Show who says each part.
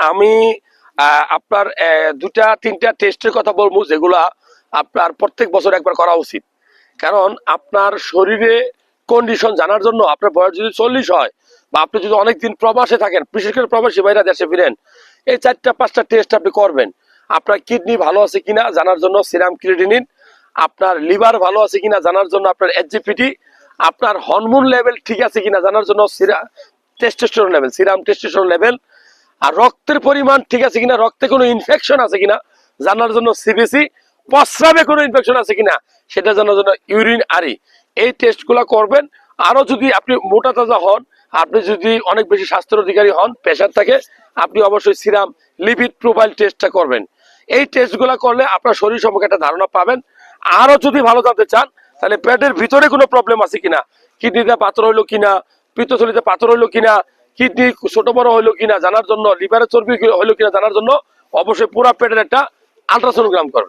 Speaker 1: আমি আপনার দুটা তিনটা টেস্টের কথা বলবো যেগুলা আপনার প্রত্যেক বছর একবার করা উচিত। কারণ আপনার শরীরে কন্ডিশন জানার জন্য আপনার বয়স যদি 40 হয় বা আপনি যদি অনেকদিন প্রবাসে থাকেন, বিশেষ করে প্রবাসী ভাইরা দেশে ফিরেন, এই 4-5টা টেস্ট আপনি করবেন। আপনার কিডনি ভালো আছে কিনা জানার জন্য সিরাম ক্রিয়েটিনিন, আপনার লিভার ভালো আছে কিনা জানার জন্য আপনার এসজিপিটি, আপনার হরমোন লেভেল ঠিক আছে কিনা জানার জন্য testosterone level, serum testosterone level, আর রক্তের পরিমাণ ঠিক আছে কিনা, রক্তে কোনো ইনফেকশন আছে কিনা জানার জন্য সিবিসি, প্রস্রাবে কোনো ইনফেকশন আছে কিনা সেটা জানার জন্য ইউরিন আরি। এই টেস্টগুলো করবেন। আরো যদি আপনি মোটা তাজা হন, আপনি যদি অনেক বেশি স্বাস্থ্যের অধিকারী হন, প্রেশার থাকে, আপনি অবশ্যই সিরাম লিপিড প্রোফাইল টেস্টটা করবেন। এই টেস্টগুলো করলে আপনার শরীর সম্পর্কে একটা ধারণা পাবেন। আরো যদি ভালো জানতে চান তাহলে পেটের ভিতরে কোনো প্রবলেম আছে কিনা, কিডনিতে পাথর হইলো কিনা, পিত্তথলিতে পাথর হইলো কিনা, কিডনি ছোট বড় হইলো কিনা জানার জন্য, লিভারের চর্বি হইলো কিনা জানার জন্য অবশ্যই পুরো পেটের একটা আল্ট্রাসোনোগ্রাম করবেন।